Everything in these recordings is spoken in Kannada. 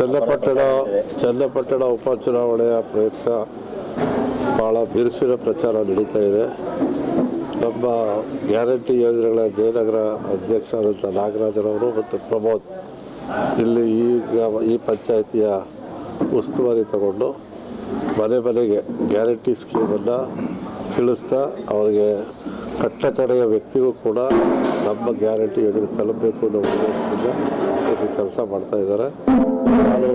ಚನ್ನಪಟ್ಟಣ ಉಪಚುನಾವಣೆಯ ಪ್ರಯುಕ್ತ ಭಾಳ ಬಿರುಸಿನ ಪ್ರಚಾರ ನಡೀತಾ ಇದೆ. ನಮ್ಮ ಗ್ಯಾರಂಟಿ ಯೋಜನೆಗಳ ಜಯನಗರ ಅಧ್ಯಕ್ಷರಾದಂಥ ನಾಗರಾಜರವರು ಮತ್ತು ಪ್ರಮೋದ್ ಇಲ್ಲಿ ಈ ಪಂಚಾಯಿತಿಯ ಉಸ್ತುವಾರಿ ತಗೊಂಡು ಮನೆ ಮನೆಗೆ ಗ್ಯಾರಂಟಿ ಸ್ಕೀಮನ್ನು ತಿಳಿಸ್ತಾ ಅವರಿಗೆ ಕಟ್ಟಕಡೆಯ ವ್ಯಕ್ತಿಗೂ ಕೂಡ ನಮ್ಮ ಗ್ಯಾರಂಟಿ ಯೋಜನೆ ತಲುಪಬೇಕು ಅನ್ನೋ ಉದ್ದೇಶದಿಂದ ಇಲ್ಲಿ ಕೆಲಸ ಮಾಡ್ತಾಯಿದ್ದಾರೆ. ನಾನು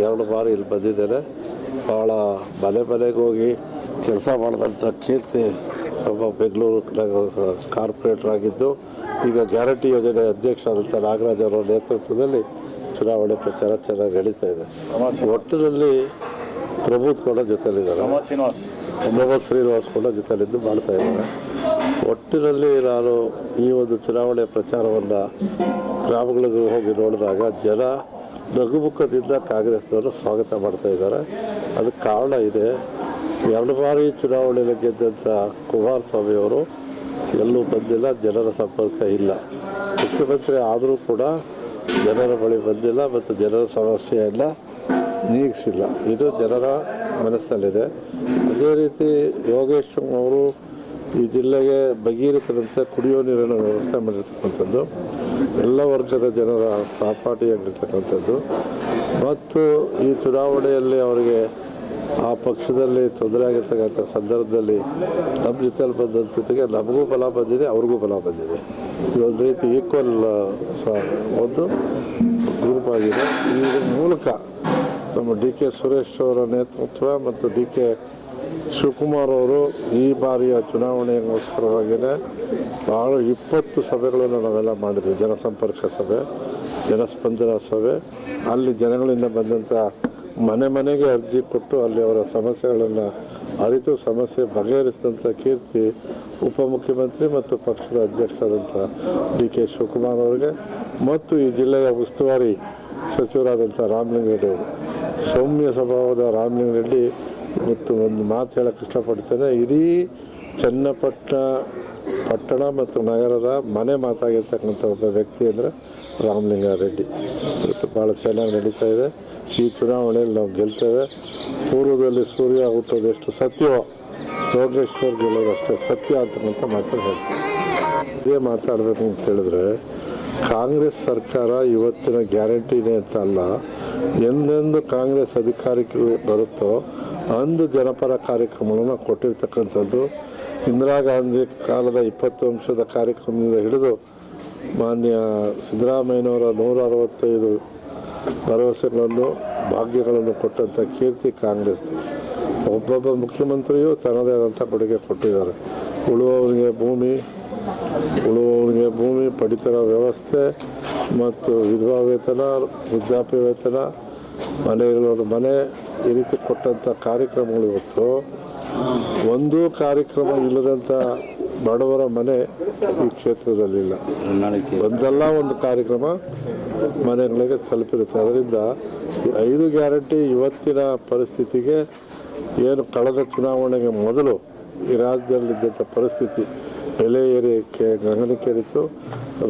2 ಬಾರಿ ಇಲ್ಲಿ ಬಂದಿದ್ದೇನೆ. ಭಾಳ ಮನೆಗೆ ಹೋಗಿ ಕೆಲಸ ಮಾಡಿದಂಥ ಕೀರ್ತಿ ನಮ್ಮ ಬೆಂಗಳೂರು ನಗರ ಕಾರ್ಪೊರೇಟರ್ ಆಗಿದ್ದು ಈಗ ಗ್ಯಾರಂಟಿ ಯೋಜನೆ ಅಧ್ಯಕ್ಷರಾದಂಥ ನಾಗರಾಜ್ ಅವರ ನೇತೃತ್ವದಲ್ಲಿ ಚುನಾವಣೆ ಪ್ರಚಾರ ಚೆನ್ನಾಗಿ ನಡೀತಾ ಇದೆ. ಒಟ್ಟಿನಲ್ಲಿ ಪ್ರಮೋದ್ ಕೂಡ ಜೊತೆಯಲ್ಲಿದ್ದಾರೆ, ಪ್ರಮೋದ್ ಶ್ರೀನಿವಾಸ್ ಕೂಡ ಜೊತೆಯಲ್ಲಿದ್ದು ಮಾಡ್ತಾ ಇದ್ದಾರೆ. ಒಟ್ಟಿನಲ್ಲಿ ನಾನು ಈ ಒಂದು ಚುನಾವಣೆ ಪ್ರಚಾರವನ್ನು ಗ್ರಾಮಗಳಿಗೆ ಹೋಗಿ ನೋಡಿದಾಗ ಜನ ನಗುಮುಖದಿಂದ ಕಾಂಗ್ರೆಸ್ನವರು ಸ್ವಾಗತ ಮಾಡ್ತಾ ಇದ್ದಾರೆ. ಅದಕ್ಕೆ ಕಾರಣ ಇದೆ. 2 ಬಾರಿ ಚುನಾವಣೆಯಲ್ಲಿ ಗೆದ್ದಂಥ ಕುಮಾರಸ್ವಾಮಿ ಅವರು ಎಲ್ಲೂ ಬಂದಿಲ್ಲ, ಜನರ ಸಂಪರ್ಕ ಇಲ್ಲ. ಮುಖ್ಯಮಂತ್ರಿ ಆದರೂ ಕೂಡ ಜನರ ಬಳಿ ಬಂದಿಲ್ಲ ಮತ್ತು ಜನರ ಸಮಸ್ಯೆಯನ್ನು ನೀಗಿಸಿಲ್ಲ. ಇದು ಜನರ ಮನಸ್ಸಲ್ಲಿದೆ. ಅದೇ ರೀತಿ ಯೋಗೇಶ್ ಅವರು ಈ ಜಿಲ್ಲೆಗೆ ಭಗೀರಥದಂತೆ ಕುಡಿಯೋ ನೀರಿನ ವ್ಯವಸ್ಥೆ ಮಾಡಿರ್ತಕ್ಕಂಥದ್ದು, ಎಲ್ಲ ವರ್ಗದ ಜನರ ಸಹಪಾಠಿಯಾಗಿರ್ತಕ್ಕಂಥದ್ದು ಮತ್ತು ಈ ಚುನಾವಣೆಯಲ್ಲಿ ಅವರಿಗೆ ಆ ಪಕ್ಷದಲ್ಲಿ ತೊಂದರೆ ಆಗಿರ್ತಕ್ಕಂಥ ಸಂದರ್ಭದಲ್ಲಿ ನಮ್ಮ ಜೊತೆಯಲ್ಲಿ ಬಂದ ಜೊತೆಗೆ ನಮಗೂ ಬಲ ಬಂದಿದೆ, ಅವ್ರಿಗೂ ಬಲ ಬಂದಿದೆ. ಇದೊಂದು ರೀತಿ ಈಕ್ವಲ್ ಒಂದು ಗ್ರೂಪ್ ಆಗಿದೆ. ಇದ್ರ ಮೂಲಕ ನಮ್ಮ DK ಸುರೇಶ್ ಅವರ ನೇತೃತ್ವ ಮತ್ತು DK ಶಿವಕುಮಾರ್ ಅವರು ಈ ಬಾರಿಯ ಚುನಾವಣೆಗೋಸ್ಕರವಾಗಿಯೇ ಭಾಳ 20 ಸಭೆಗಳನ್ನು ನಾವೆಲ್ಲ ಮಾಡಿದ್ವಿ. ಜನಸಂಪರ್ಕ ಸಭೆ, ಜನಸ್ಪಂದನ ಸಭೆ. ಅಲ್ಲಿ ಜನಗಳಿಂದ ಬಂದಂಥ ಮನೆಗೆ ಅರ್ಜಿ ಕೊಟ್ಟು ಅಲ್ಲಿ ಅವರ ಸಮಸ್ಯೆಗಳನ್ನು ಅರಿತು ಸಮಸ್ಯೆ ಬಗೆಹರಿಸಿದಂಥ ಕೀರ್ತಿ ಉಪಮುಖ್ಯಮಂತ್ರಿ ಮತ್ತು ಪಕ್ಷದ ಅಧ್ಯಕ್ಷರಾದಂಥ DK ಶಿವಕುಮಾರ್ ಅವರಿಗೆ ಮತ್ತು ಈ ಜಿಲ್ಲೆಯ ಉಸ್ತುವಾರಿ ಸಚಿವರಾದಂಥ ರಾಮಲಿಂಗಾರೆಡ್ಡಿ ಅವರು, ಸೌಮ್ಯ ಸ್ವಭಾವದ ರಾಮಲಿಂಗಾರೆಡ್ಡಿ. ಮತ್ತು ಒಂದು ಮಾತು ಹೇಳೋಕ್ಕೆ ಇಷ್ಟಪಡ್ತೇನೆ, ಇಡೀ ಚನ್ನಪಟ್ಟಣ ಮತ್ತು ನಗರದ ಮನೆ ಮಾತಾಗಿರ್ತಕ್ಕಂಥ ಒಬ್ಬ ವ್ಯಕ್ತಿ ಅಂದರೆ ರಾಮಲಿಂಗಾರೆಡ್ಡಿ. ಇವತ್ತು ಭಾಳ ಚೆನ್ನಾಗಿ ನಡೀತಾ ಇದೆ. ಈ ಚುನಾವಣೆಯಲ್ಲಿ ನಾವು ಗೆಲ್ತೇವೆ. ಪೂರ್ವದಲ್ಲಿ ಸೂರ್ಯ ಹುಟ್ಟೋದೆಷ್ಟು ಸತ್ಯವೋ ಯೋಗೇಶ್ವರ್ ಗೆಲ್ಲೋದು ಅಷ್ಟೇ ಸತ್ಯ ಅಂತಕ್ಕಂಥ ಮಾತನ್ನು ಹೇಳ್ತೀನಿ. ಇದೇ ಮಾತಾಡಬೇಕು ಅಂತ ಹೇಳಿದ್ರೆ, ಕಾಂಗ್ರೆಸ್ ಸರ್ಕಾರ ಇವತ್ತಿನ ಗ್ಯಾರಂಟಿನೇ ಅಂತ ಅಲ್ಲ, ಎಂದೆಂದು ಕಾಂಗ್ರೆಸ್ ಅಧಿಕಾರಕ್ಕೆ ಬರುತ್ತೋ ಅಂದು ಜನಪರ ಕಾರ್ಯಕ್ರಮಗಳನ್ನು ಕೊಟ್ಟಿರ್ತಕ್ಕಂಥದ್ದು. ಇಂದಿರಾ ಗಾಂಧಿ ಕಾಲದ 20 ಅಂಶದ ಕಾರ್ಯಕ್ರಮದಿಂದ ಹಿಡಿದು ಮಾನ್ಯ ಸಿದ್ದರಾಮಯ್ಯನವರ 165 ಭರವಸೆಗಳನ್ನು ಭಾಗ್ಯಗಳನ್ನು ಕೊಟ್ಟಂಥ ಕೀರ್ತಿ ಕಾಂಗ್ರೆಸ್. ಒಬ್ಬೊಬ್ಬ ಮುಖ್ಯಮಂತ್ರಿಯೂ ತನ್ನದೇ ಆದಂಥ ಕೊಡುಗೆ ಕೊಟ್ಟಿದ್ದಾರೆ. ಉಳುವವರಿಗೆ ಭೂಮಿ, ಪಡಿತರ ವ್ಯವಸ್ಥೆ ಮತ್ತು ವಿಧವಾ ವೇತನ, ವೃದ್ಧಾಪ್ಯ ವೇತನ, ಮನೆ ಈ ರೀತಿ ಕೊಟ್ಟಂಥ ಕಾರ್ಯಕ್ರಮಗಳು ಇವತ್ತು ಒಂದೂ ಕಾರ್ಯಕ್ರಮ ಇಲ್ಲದಂಥ ಬಡವರ ಮನೆ ಈ ಕ್ಷೇತ್ರದಲ್ಲಿಲ್ಲ. ಒಂದಲ್ಲ ಒಂದು ಕಾರ್ಯಕ್ರಮ ಮನೆಗಳಿಗೆ ತಲುಪಿರುತ್ತೆ. ಅದರಿಂದ 5 ಗ್ಯಾರಂಟಿ ಇವತ್ತಿನ ಪರಿಸ್ಥಿತಿಗೆ ಏನು ಕಳೆದ ಚುನಾವಣೆಗೆ ಮೊದಲು ಈ ರಾಜ್ಯದಲ್ಲಿದ್ದಂಥ ಪರಿಸ್ಥಿತಿ ಬೆಲೆ ಏರಿಕೆ ಗಗನಕ್ಕೇರಿತ್ತು,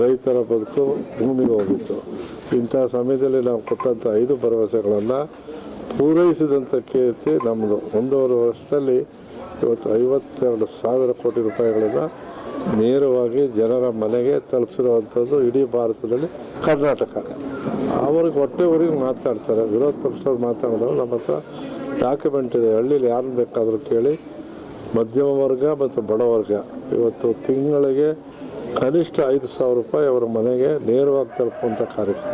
ರೈತರ ಬದುಕು ಭೂಮಿಗೆ ಹೋಗಿತ್ತು. ಇಂಥ ಸಮಯದಲ್ಲಿ ನಾವು ಕೊಟ್ಟಂಥ 5 ಭರವಸೆಗಳನ್ನು ಪೂರೈಸಿದಂಥ ಕೀರ್ತಿ ನಮ್ಮದು. 1.5 ವರ್ಷದಲ್ಲಿ ಇವತ್ತು 52,000 ಕೋಟಿ ರೂಪಾಯಿಗಳನ್ನು ನೇರವಾಗಿ ಜನರ ಮನೆಗೆ ತಲುಪಿಸಿರುವಂಥದ್ದು ಇಡೀ ಭಾರತದಲ್ಲಿ ಕರ್ನಾಟಕ. ಅವ್ರಿಗೆ ಹೊಟ್ಟೆವರೆಗೆ ಮಾತಾಡ್ತಾರೆ. ವಿರೋಧ ಪಕ್ಷದವ್ರು ಮಾತಾಡಿದವರು ನಮ್ಮ ಹತ್ರ ಡಾಕ್ಯುಮೆಂಟ್ ಇದೆ. ಹಳ್ಳಿಲಿ ಯಾರನ್ನು ಬೇಕಾದರೂ ಕೇಳಿ, ಮಧ್ಯಮ ವರ್ಗ ಮತ್ತು ಬಡವರ್ಗ ಇವತ್ತು ತಿಂಗಳಿಗೆ ಕನಿಷ್ಠ 5,000 ರೂಪಾಯಿ ಅವರ ಮನೆಗೆ ನೇರವಾಗಿ ತಲುಪುವಂಥ ಕಾರ್ಯಕ್ರಮ.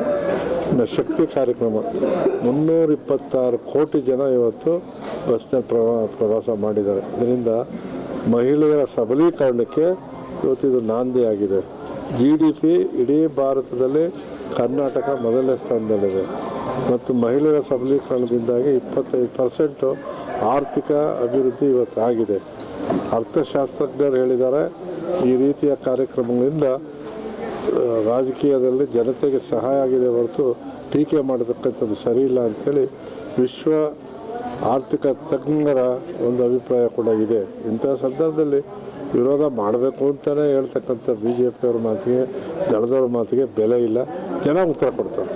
ಇನ್ನು ಶಕ್ತಿ ಕಾರ್ಯಕ್ರಮ 326 ಕೋಟಿ ಜನ ಇವತ್ತು ಬಸ್ನಲ್ಲಿ ಪ್ರವಾಸ ಮಾಡಿದ್ದಾರೆ. ಇದರಿಂದ ಮಹಿಳೆಯರ ಸಬಲೀಕರಣಕ್ಕೆ ಇವತ್ತಿದು ನಾಂದಿ ಆಗಿದೆ. GDP ಇಡೀ ಭಾರತದಲ್ಲಿ ಕರ್ನಾಟಕ ಮೊದಲನೇ ಸ್ಥಾನದಲ್ಲಿದೆ ಮತ್ತು ಮಹಿಳೆಯರ ಸಬಲೀಕರಣದಿಂದಾಗಿ 25% ಆರ್ಥಿಕ ಅಭಿವೃದ್ಧಿ ಇವತ್ತು ಆಗಿದೆ. ಅರ್ಥಶಾಸ್ತ್ರಜ್ಞರು ಹೇಳಿದ್ದಾರೆ, ಈ ರೀತಿಯ ಕಾರ್ಯಕ್ರಮಗಳಿಂದ ರಾಜಕೀಯದಲ್ಲಿ ಜನತೆಗೆ ಸಹಾಯ ಆಗಿದೆ ಹೊರತು ಟೀಕೆ ಮಾಡತಕ್ಕಂಥದ್ದು ಸರಿಯಿಲ್ಲ ಅಂಥೇಳಿ ವಿಶ್ವ ಆರ್ಥಿಕ ತಜ್ಞರ ಒಂದು ಅಭಿಪ್ರಾಯ ಕೂಡ ಇದೆ. ಇಂಥ ಸಂದರ್ಭದಲ್ಲಿ ವಿರೋಧ ಮಾಡಬೇಕು ಅಂತಲೇ ಹೇಳ್ತಕ್ಕಂಥ BJP ಅವ್ರ ಮಾತಿಗೆ, ದಳದವ್ರ ಮಾತಿಗೆ ಬೆಲೆ ಇಲ್ಲ. ಜನ ಉತ್ತರ ಕೊಡ್ತಾರೆ.